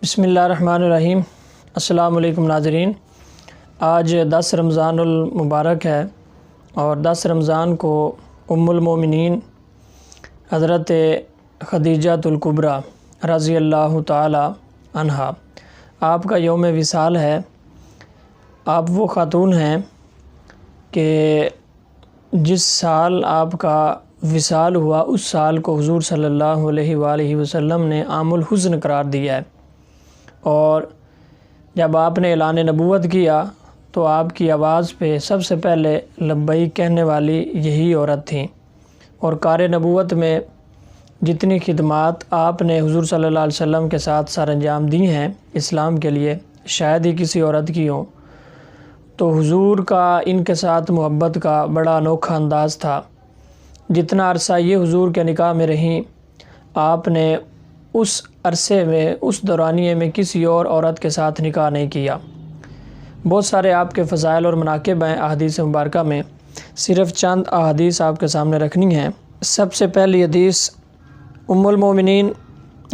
بسم اللہ الرحمن الرحیم۔ السلام علیکم ناظرین، آج 10 رمضان المبارک ہے اور 10 رمضان کو ام المومنین حضرت خدیجہ الکبریٰ رضی اللہ تعالی عنہا آپ کا یوم وصال ہے۔ آپ وہ خاتون ہیں کہ جس سال آپ کا وصال ہوا اس سال کو حضور صلی اللہ علیہ وآلہ وسلم نے عام الحزن قرار دیا ہے، اور جب آپ نے اعلان نبوت کیا تو آپ کی آواز پہ سب سے پہلے لبیک کہنے والی یہی عورت تھیں، اور کار نبوت میں جتنی خدمات آپ نے حضور صلی اللہ علیہ وسلم کے ساتھ سر انجام دی ہیں اسلام کے لیے، شاید ہی کسی عورت کی ہوں۔ تو حضور کا ان کے ساتھ محبت کا بڑا انوکھا انداز تھا۔ جتنا عرصہ یہ حضور کے نکاح میں رہیں، آپ نے اس عرصے میں اس دورانیے میں کسی اور عورت کے ساتھ نکاح نہیں کیا۔ بہت سارے آپ کے فضائل اور مناقب ہیں احادیث مبارکہ میں، صرف چند احادیث آپ کے سامنے رکھنی ہیں۔ سب سے پہلی حدیث ام المومنین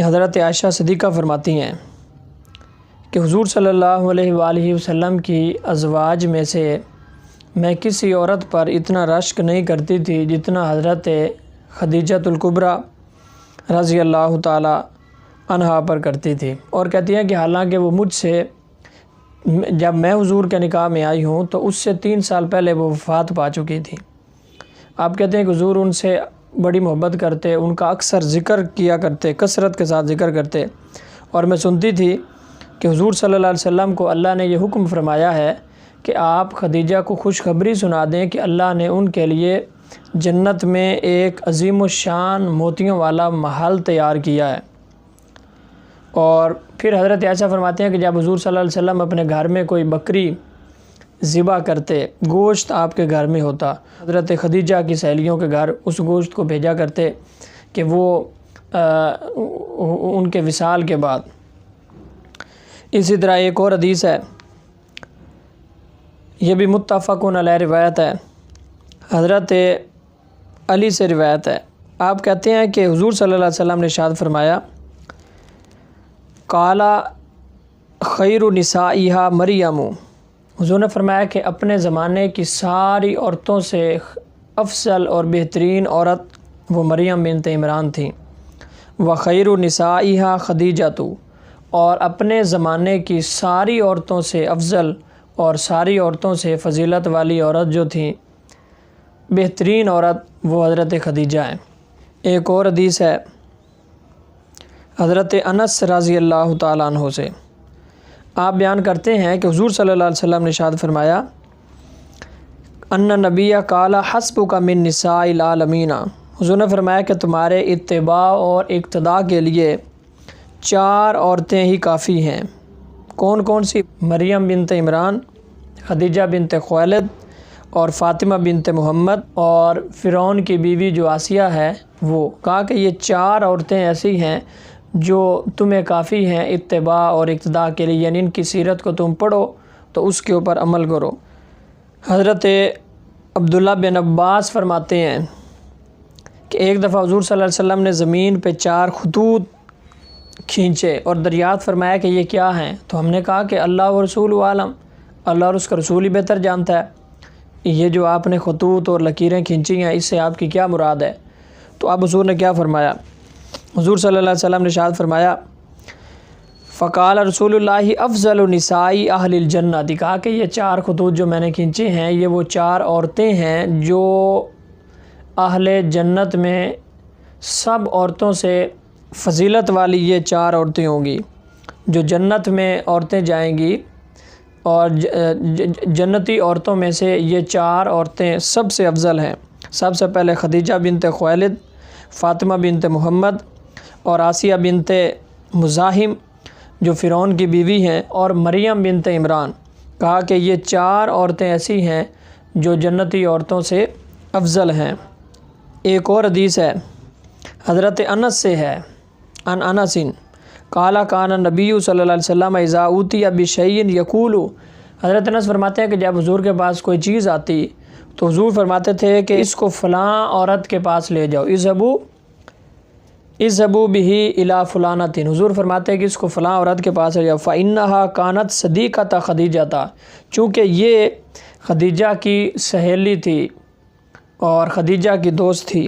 حضرت عائشہ صدیقہ فرماتی ہیں کہ حضور صلی اللہ علیہ وآلہ وسلم کی ازواج میں سے میں کسی عورت پر اتنا رشک نہیں کرتی تھی جتنا حضرت خدیجہ الکبریٰ رضی اللہ تعالی عنہا پر کرتی تھی، اور کہتی ہیں کہ حالانکہ وہ مجھ سے جب میں حضور کے نکاح میں آئی ہوں تو اس سے 3 سال پہلے وہ وفات پا چکی تھی۔ آپ کہتے ہیں کہ حضور ان سے بڑی محبت کرتے، ان کا اکثر ذکر کیا کرتے، کثرت کے ساتھ ذکر کرتے، اور میں سنتی تھی کہ حضور صلی اللہ علیہ وسلم کو اللہ نے یہ حکم فرمایا ہے کہ آپ خدیجہ کو خوشخبری سنا دیں کہ اللہ نے ان کے لیے جنت میں ایک عظیم الشان موتیوں والا محل تیار کیا ہے۔ اور پھر حضرت عائشہ فرماتے ہیں کہ جب حضور صلی اللہ علیہ وسلم اپنے گھر میں کوئی بکری ذبح کرتے، گوشت آپ کے گھر میں ہوتا، حضرت خدیجہ کی سہیلیوں کے گھر اس گوشت کو بھیجا کرتے کہ وہ ان کے وصال کے بعد۔ اسی طرح ایک اور حدیث ہے، یہ بھی متفق علیہ روایت ہے، حضرت علی سے روایت ہے۔ آپ کہتے ہیں کہ حضور صلی اللہ علیہ وسلم نے ارشاد فرمایا، قالا خیر نسائها مریم، حضور نے فرمایا کہ اپنے زمانے کی ساری عورتوں سے افضل اور بہترین عورت وہ مریم بنت عمران تھیں۔ وخیر نسائها خدیجہ، اور اپنے زمانے کی ساری عورتوں سے افضل اور ساری عورتوں سے فضیلت والی عورت جو تھیں، بہترین عورت وہ حضرت خدیجہ ہیں۔ ایک اور حدیث ہے حضرت انس رضی اللہ تعالیٰ عنہ سے، آپ بیان کرتے ہیں کہ حضور صلی اللہ علیہ وسلم نے ارشاد فرمایا، ان نبی قال حسبک من نساء العالمین، حضور نے فرمایا کہ تمہارے اتباع اور اقتداء کے لیے 4 عورتیں ہی کافی ہیں۔ کون کون سی؟ مریم بنت عمران، خدیجہ بنت خویلد، اور فاطمہ بنت محمد، اور فرعون کی بیوی جو آسیہ ہے وہ۔ کہا کہ یہ 4 عورتیں ایسی ہیں جو تمہیں کافی ہیں اتباع اور اقتداء کے لیے، یعنی ان کی سیرت کو تم پڑھو تو اس کے اوپر عمل کرو۔ حضرت عبداللہ بن عباس فرماتے ہیں کہ ایک دفعہ حضور صلی اللہ علیہ وسلم نے زمین پہ 4 خطوط کھینچے اور دریافت فرمایا کہ یہ کیا ہیں؟ تو ہم نے کہا کہ اللہ و رسول عالم، اللہ اور اس کا رسول ہی بہتر جانتا ہے، یہ جو آپ نے خطوط اور لکیریں کھینچی ہیں اس سے آپ کی کیا مراد ہے؟ تو اب حضور نے کیا فرمایا؟ حضور صلی اللہ علیہ وسلم نے ارشاد فرمایا، فقال رسول اللہ افضل نساء اہل الجنہ، کہا کہ یہ 4 خطوط جو میں نے کھینچے ہیں یہ وہ 4 عورتیں ہیں جو اہل جنت میں سب عورتوں سے فضیلت والی یہ 4 عورتیں ہوں گی۔ جو جنت میں عورتیں جائیں گی اور جنتی عورتوں میں سے یہ 4 عورتیں سب سے افضل ہیں۔ سب سے پہلے خدیجہ بنت خویلد، فاطمہ بنت محمد، اور آسیہ بنت مزاحم جو فرعون کی بیوی ہیں، اور مریم بنت عمران۔ کہا کہ یہ 4 عورتیں ایسی ہیں جو جنتی عورتوں سے افضل ہیں۔ ایک اور حدیث ہے حضرت انس سے ہے، ان انس قال کان نبی صلی اللہ علیہ وسلم اذا اوتی بشیء یقول، حضرت انس فرماتے ہیں کہ جب حضور کے پاس کوئی چیز آتی تو حضور فرماتے تھے کہ اس کو فلاں عورت کے پاس لے جاؤ، اذهبوا اذهبوا به الى فلانۃ، حضور فرماتے ہیں کہ اس کو فلاں عورت کے پاس لے جاؤ، فانها كانت صدیقۃ خدیجہ، چونکہ یہ خدیجہ کی سہیلی تھی اور خدیجہ کی دوست تھی۔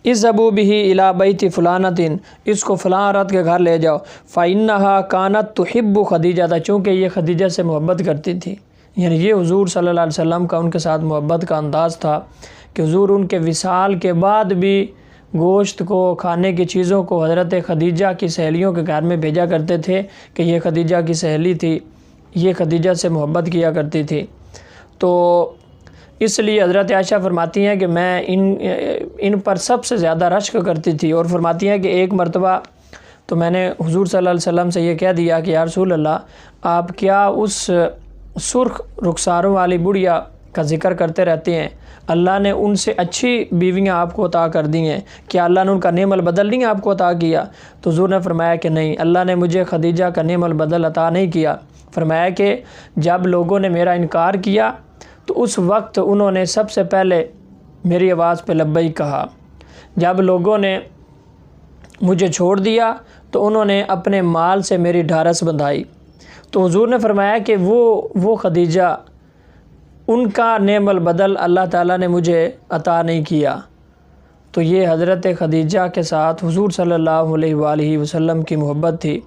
اذهبوا به الى بیت فلانۃ، اس کو فلاں عورت کے گھر لے جاؤ، فانها كانت تحب خدیجہ، چونکہ یہ خدیجہ سے محبت کرتی تھی۔ یعنی یہ حضور صلی اللہ علیہ وسلم کا ان کے ساتھ محبت کا انداز تھا کہ حضور ان کے وصال کے بعد بھی گوشت کو، کھانے کی چیزوں کو حضرت خدیجہ کی سہیلیوں کے گھر میں بھیجا کرتے تھے کہ یہ خدیجہ کی سہیلی تھی، یہ خدیجہ سے محبت کیا کرتی تھی۔ تو اس لیے حضرت عائشہ فرماتی ہیں کہ میں ان پر سب سے زیادہ رشک کرتی تھی، اور فرماتی ہیں کہ ایک مرتبہ تو میں نے حضور صلی اللہ علیہ وسلم سے یہ کہہ دیا کہ یا رسول اللہ، آپ کیا اس سرخ رخساروں والی بڑھیا کا ذکر کرتے رہتے ہیں؟ اللہ نے ان سے اچھی بیویاں آپ کو عطا کر دی ہیں، کیا اللہ نے ان کا نعم البدل نہیں آپ کو عطا کیا؟ تو حضور نے فرمایا کہ نہیں، اللہ نے مجھے خدیجہ کا نعم البدل عطا نہیں کیا۔ فرمایا کہ جب لوگوں نے میرا انکار کیا تو اس وقت انہوں نے سب سے پہلے میری آواز پہ لبیک کہا، جب لوگوں نے مجھے چھوڑ دیا تو انہوں نے اپنے مال سے میری ڈھارس بندھائی۔ تو حضور نے فرمایا کہ وہ خدیجہ، ان کا نعم البدل اللہ تعالیٰ نے مجھے عطا نہیں کیا۔ تو یہ حضرت خدیجہ کے ساتھ حضور صلی اللہ علیہ وآلہ وسلم کی محبت تھی۔